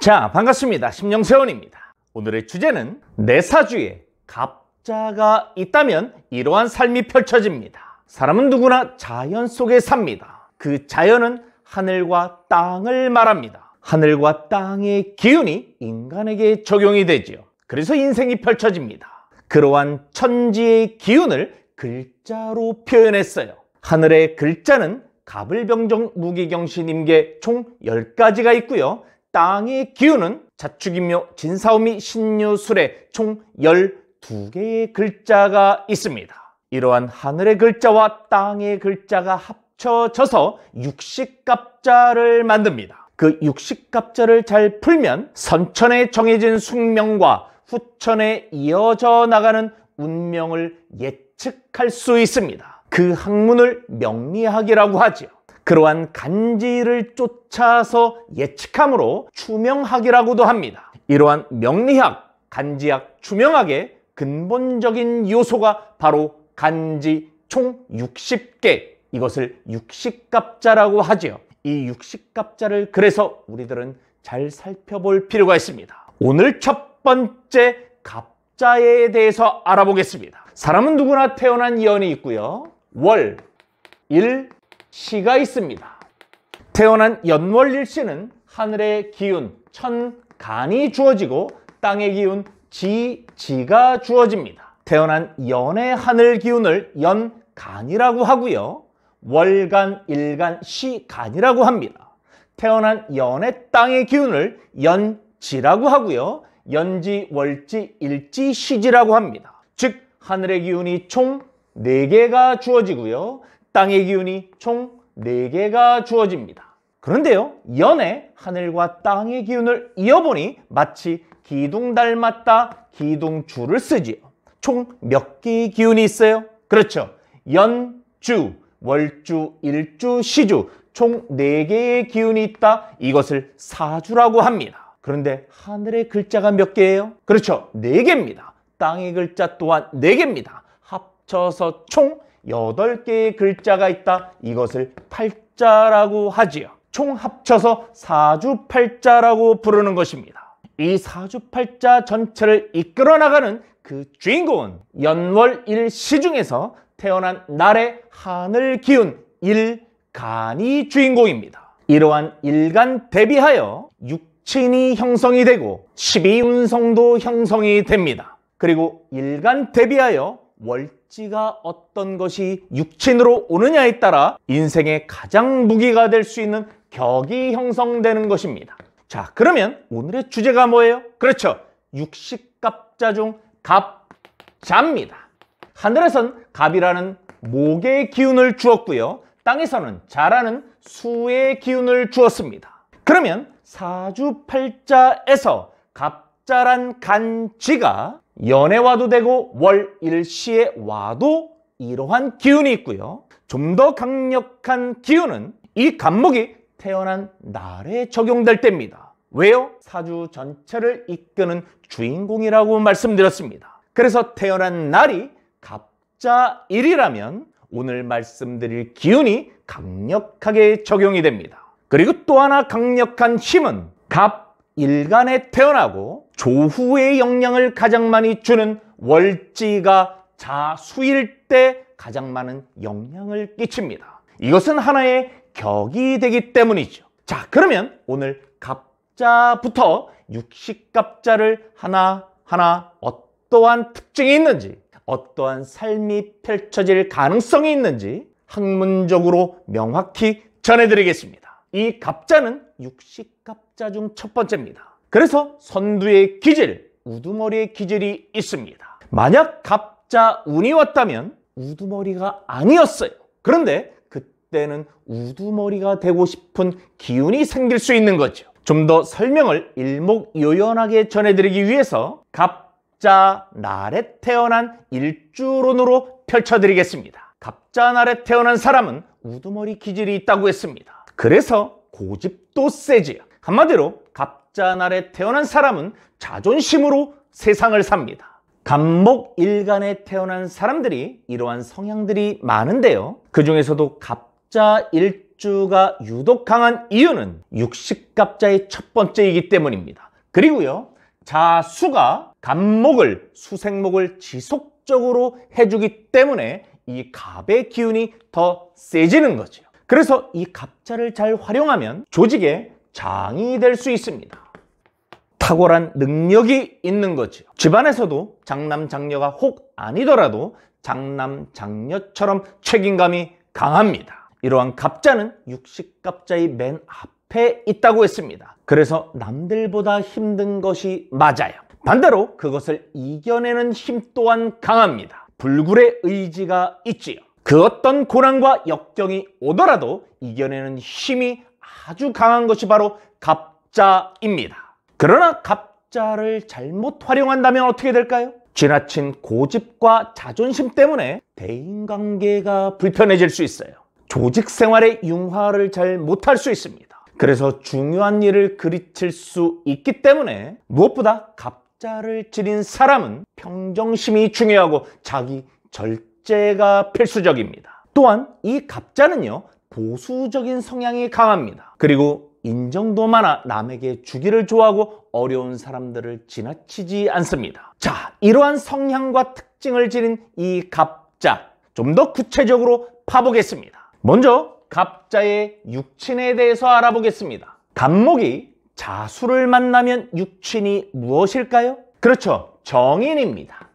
자, 반갑습니다. 심령세원입니다. 오늘의 주제는 내 사주에 갑자가 있다면 이러한 삶이 펼쳐집니다. 사람은 누구나 자연 속에 삽니다. 그 자연은 하늘과 땅을 말합니다. 하늘과 땅의 기운이 인간에게 적용이 되지요. 그래서 인생이 펼쳐집니다. 그러한 천지의 기운을 글자로 표현했어요. 하늘의 글자는 갑을병정 무기경신임계 총 10가지가 있고요. 땅의 기운은 자축인묘 진사오미 신유술에 총 12개의 글자가 있습니다. 이러한 하늘의 글자와 땅의 글자가 합쳐져서 육식갑자를 만듭니다. 그 육식갑자를 잘 풀면 선천에 정해진 숙명과 후천에 이어져 나가는 운명을 예측할 수 있습니다. 그 학문을 명리학이라고 하죠. 그러한 간지를 쫓아서 예측함으로 추명학이라고도 합니다. 이러한 명리학, 간지학, 추명학의 근본적인 요소가 바로 간지 총 60개, 이것을 육식갑자라고 하죠. 이 육식갑자를 그래서 우리들은 잘 살펴볼 필요가 있습니다. 오늘 첫 번째 갑자에 대해서 알아보겠습니다. 사람은 누구나 태어난 연이 있고요. 월, 일, 시가 있습니다. 태어난 연월일시는 하늘의 기운 천간이 주어지고 땅의 기운 지가 주어집니다. 태어난 연의 하늘 기운을 연간이라고 하고요. 월간, 일간, 시간이라고 합니다. 태어난 연의 땅의 기운을 연지라고 하고요. 연지, 월지, 일지, 시지라고 합니다. 즉 하늘의 기운이 총 4개가 주어지고요. 땅의 기운이 총 4개가 주어집니다. 그런데요, 연의 하늘과 땅의 기운을 이어보니 마치 기둥 닮았다 기둥줄을 쓰지요. 총 몇 개의 기운이 있어요? 그렇죠. 연주, 월주, 일주, 시주 총 4개의 기운이 있다. 이것을 사주라고 합니다. 그런데 하늘의 글자가 몇 개예요? 그렇죠. 4개입니다. 땅의 글자 또한 4개입니다. 합쳐서 총 8개의 글자가 있다. 이것을 팔자라고 하지요. 총 합쳐서 사주팔자라고 부르는 것입니다. 이 사주팔자 전체를 이끌어 나가는 그 주인공은 연월일시 중에서 태어난 날의 하늘 기운 일간이 주인공입니다. 이러한 일간 대비하여 육친이 형성이 되고 12운성도 형성이 됩니다. 그리고 일간 대비하여 월지가 어떤 것이 육친으로 오느냐에 따라 인생의 가장 무기가 될 수 있는 격이 형성되는 것입니다. 자, 그러면 오늘의 주제가 뭐예요? 그렇죠. 육식갑자 중 갑자입니다. 하늘에선 갑이라는 목의 기운을 주었고요. 땅에서는 자라는 수의 기운을 주었습니다. 그러면 사주팔자에서 갑자란 간지가 연에 와도 되고 월일시에 와도 이러한 기운이 있고요. 좀 더 강력한 기운은 이 갑목이 태어난 날에 적용될 때입니다. 왜요? 사주 전체를 이끄는 주인공이라고 말씀드렸습니다. 그래서 태어난 날이 갑자일이라면 오늘 말씀드릴 기운이 강력하게 적용이 됩니다. 그리고 또 하나 강력한 힘은 갑일간에 태어나고 조후의 영향을 가장 많이 주는 월지가 자수일 때 가장 많은 영향을 끼칩니다. 이것은 하나의 격이 되기 때문이죠. 자, 그러면 오늘 갑자부터 육식갑자를 하나하나 어떠한 특징이 있는지, 어떠한 삶이 펼쳐질 가능성이 있는지 학문적으로 명확히 전해드리겠습니다. 이 갑자는 육식갑자 중 첫 번째입니다. 그래서 선두의 기질, 우두머리의 기질이 있습니다. 만약 갑자 운이 왔다면 우두머리가 아니었어요. 그런데 그때는 우두머리가 되고 싶은 기운이 생길 수 있는 거죠. 좀 더 설명을 일목요연하게 전해드리기 위해서 갑자 날에 태어난 일주론으로 펼쳐드리겠습니다. 갑자 날에 태어난 사람은 우두머리 기질이 있다고 했습니다. 그래서 고집도 세지요. 한마디로 갑자 날에 태어난 사람은 자존심으로 세상을 삽니다. 갑목 일간에 태어난 사람들이 이러한 성향들이 많은데요. 그 중에서도 갑자 일 일주가 유독 강한 이유는 육식갑자의 첫 번째이기 때문입니다. 그리고요, 자수가 간목을, 수생목을 지속적으로 해주기 때문에 이 갑의 기운이 더 세지는 거죠. 그래서 이 갑자를 잘 활용하면 조직의 장이 될 수 있습니다. 탁월한 능력이 있는 거죠. 집안에서도 장남, 장녀가 혹 아니더라도 장남, 장녀처럼 책임감이 강합니다. 이러한 갑자는 육식갑자의 맨 앞에 있다고 했습니다. 그래서 남들보다 힘든 것이 맞아요. 반대로 그것을 이겨내는 힘 또한 강합니다. 불굴의 의지가 있지요. 그 어떤 고난과 역경이 오더라도 이겨내는 힘이 아주 강한 것이 바로 갑자입니다. 그러나 갑자를 잘못 활용한다면 어떻게 될까요? 지나친 고집과 자존심 때문에 대인관계가 불편해질 수 있어요. 조직 생활의 융화를 잘 못할 수 있습니다. 그래서 중요한 일을 그르칠 수 있기 때문에 무엇보다 갑자를 지닌 사람은 평정심이 중요하고 자기 절제가 필수적입니다. 또한 이 갑자는요, 보수적인 성향이 강합니다. 그리고 인정도 많아 남에게 주기를 좋아하고 어려운 사람들을 지나치지 않습니다. 자, 이러한 성향과 특징을 지닌 이 갑자, 좀 더 구체적으로 파보겠습니다. 먼저 갑자의 육친에 대해서 알아보겠습니다. 갑목이 자수를 만나면 육친이 무엇일까요? 그렇죠, 정인입니다.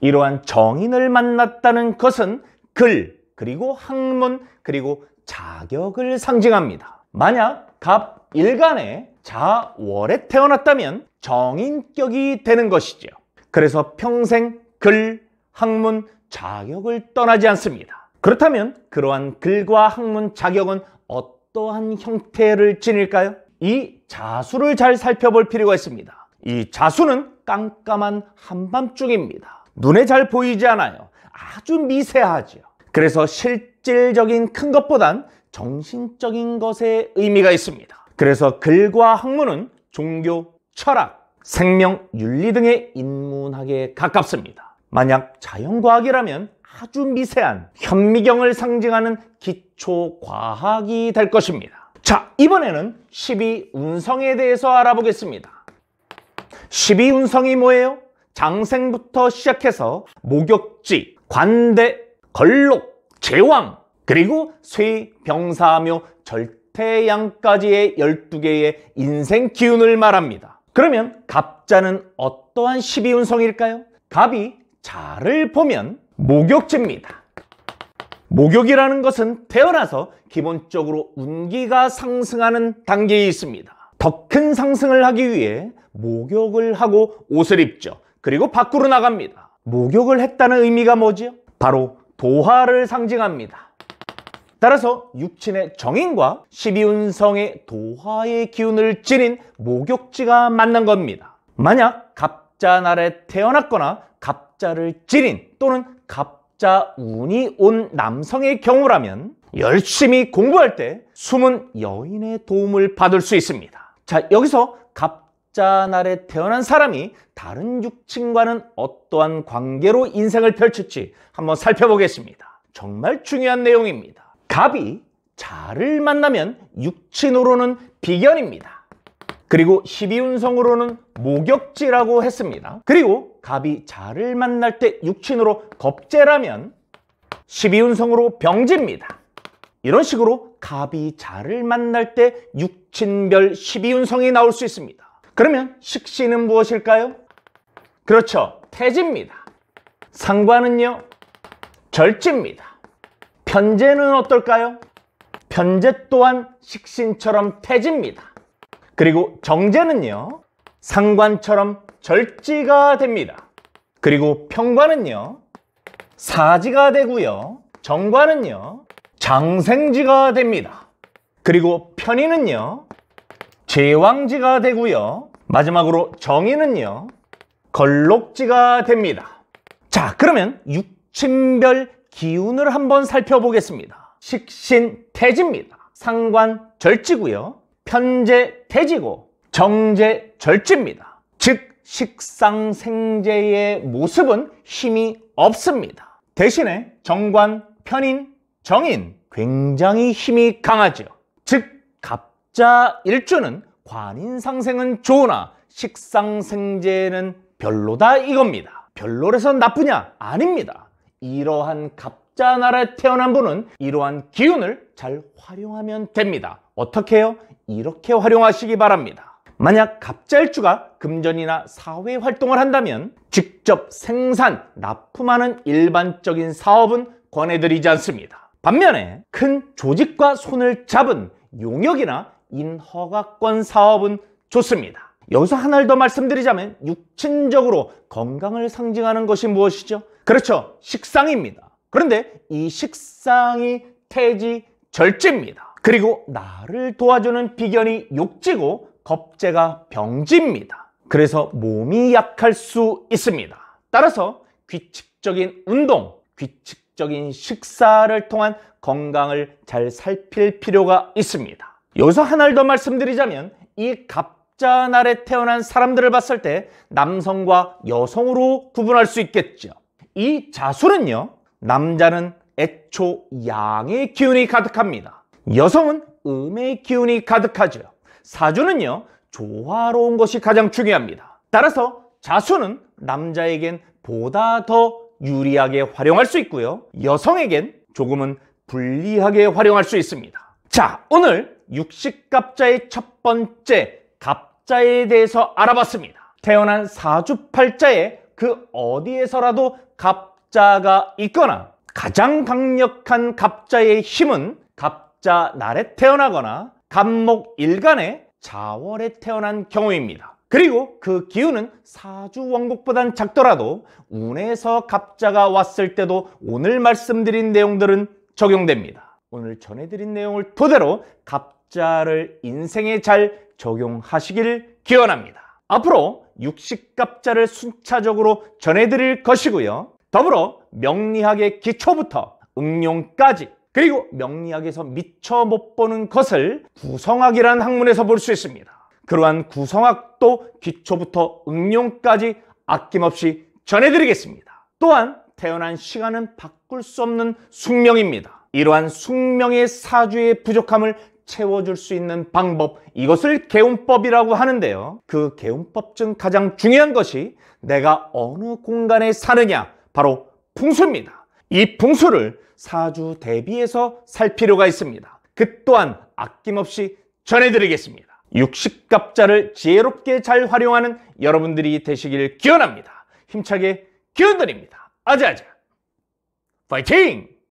이러한 정인을 만났다는 것은 글, 그리고 학문, 그리고 자격을 상징합니다. 만약 갑일간에 자월에 태어났다면 정인격이 되는 것이죠. 그래서 평생 글, 학문, 자격을 떠나지 않습니다. 그렇다면 그러한 글과 학문, 자격은 어떠한 형태를 지닐까요? 이 자수를 잘 살펴볼 필요가 있습니다. 이 자수는 깜깜한 한밤중입니다. 눈에 잘 보이지 않아요. 아주 미세하죠. 그래서 실질적인 큰 것보단 정신적인 것에 의미가 있습니다. 그래서 글과 학문은 종교, 철학, 생명, 윤리 등의 인문학에 가깝습니다. 만약 자연과학이라면 아주 미세한 현미경을 상징하는 기초과학이 될 것입니다. 자, 이번에는 12운성에 대해서 알아보겠습니다. 12운성이 뭐예요? 장생부터 시작해서 목욕지, 관대, 걸록, 제왕, 그리고 쇠, 병사묘, 절태양까지의 12개의 인생 기운을 말합니다. 그러면 갑자는 어떠한 12운성일까요? 갑이 자를 보면 목욕지입니다. 목욕이라는 것은 태어나서 기본적으로 운기가 상승하는 단계에 있습니다. 더 큰 상승을 하기 위해 목욕을 하고 옷을 입죠. 그리고 밖으로 나갑니다. 목욕을 했다는 의미가 뭐지요? 바로 도화를 상징합니다. 따라서 육친의 정인과 12운성의 도화의 기운을 지닌 목욕지가 맞는 겁니다. 만약 갑자날에 태어났거나 갑자를 지닌 또는 갑자운이 온 남성의 경우라면 열심히 공부할 때 숨은 여인의 도움을 받을 수 있습니다. 자, 여기서 갑자날에 태어난 사람이 다른 육친과는 어떠한 관계로 인생을 펼칠지 한번 살펴보겠습니다. 정말 중요한 내용입니다. 갑이 자를 만나면 육친으로는 비견입니다. 그리고 12운성으로는 목욕지라고 했습니다. 그리고 갑이 자를 만날 때 육친으로 겁재라면 12운성으로 병지입니다. 이런 식으로 갑이 자를 만날 때 육친별 12운성이 나올 수 있습니다. 그러면 식신은 무엇일까요? 그렇죠, 태지입니다. 상관은요, 절지입니다. 편재는 어떨까요? 편재 또한 식신처럼 태지입니다. 그리고 정재는요, 상관처럼 절지가 됩니다. 그리고 평관은요, 사지가 되고요, 정관은요, 장생지가 됩니다. 그리고 편인은요, 제왕지가 되고요, 마지막으로 정인은요, 걸록지가 됩니다. 자, 그러면 육친별 기운을 한번 살펴보겠습니다. 식신 태지입니다. 상관 절지고요, 편재 태지고, 정재 절지입니다. 즉 식상생재의 모습은 힘이 없습니다. 대신에 정관, 편인, 정인, 굉장히 힘이 강하죠. 즉 갑자 일주는 관인상생은 좋으나 식상생재는 별로다 이겁니다. 별로라서 나쁘냐? 아닙니다. 이러한 갑자 나라에 태어난 분은 이러한 기운을 잘 활용하면 됩니다. 어떻게 해요? 이렇게 활용하시기 바랍니다. 만약 갑자일주가 금전이나 사회활동을 한다면 직접 생산, 납품하는 일반적인 사업은 권해드리지 않습니다. 반면에 큰 조직과 손을 잡은 용역이나 인허가권 사업은 좋습니다. 여기서 하나를 더 말씀드리자면 육친적으로 건강을 상징하는 것이 무엇이죠? 그렇죠, 식상입니다. 그런데 이 식상이 태지 절제입니다. 그리고 나를 도와주는 비견이 욕지고 겁재가 병지입니다. 그래서 몸이 약할 수 있습니다. 따라서 규칙적인 운동, 규칙적인 식사를 통한 건강을 잘 살필 필요가 있습니다. 여기서 하나를 더 말씀드리자면 이 갑자날에 태어난 사람들을 봤을 때 남성과 여성으로 구분할 수 있겠죠. 이 자수는요, 남자는 애초 양의 기운이 가득합니다. 여성은 음의 기운이 가득하죠. 사주는요, 조화로운 것이 가장 중요합니다. 따라서 자수는 남자에겐 보다 더 유리하게 활용할 수 있고요, 여성에겐 조금은 불리하게 활용할 수 있습니다. 자, 오늘 육식갑자의 첫 번째 갑자에 대해서 알아봤습니다. 태어난 사주팔자에 그 어디에서라도 갑자가 있거나 가장 강력한 갑자의 힘은 갑자날에 태어나거나 갑목일간의 자월에 태어난 경우입니다. 그리고 그 기운은 사주 원국보단 작더라도 운에서 갑자가 왔을 때도 오늘 말씀드린 내용들은 적용됩니다. 오늘 전해드린 내용을 토대로 갑자를 인생에 잘 적용하시길 기원합니다. 앞으로 육식갑자를 순차적으로 전해드릴 것이고요, 더불어 명리학의 기초부터 응용까지, 그리고 명리학에서 미처 못 보는 것을 구성학이라는 학문에서 볼 수 있습니다. 그러한 구성학도 기초부터 응용까지 아낌없이 전해드리겠습니다. 또한 태어난 시간은 바꿀 수 없는 숙명입니다. 이러한 숙명의 사주의 부족함을 채워줄 수 있는 방법, 이것을 개운법이라고 하는데요, 그 개운법 중 가장 중요한 것이 내가 어느 공간에 사느냐, 바로 풍수입니다. 이 풍수를 사주 대비해서 살 필요가 있습니다. 그 또한 아낌없이 전해드리겠습니다. 육식갑자를 지혜롭게 잘 활용하는 여러분들이 되시길 기원합니다. 힘차게 기원드립니다. 아자아자 파이팅!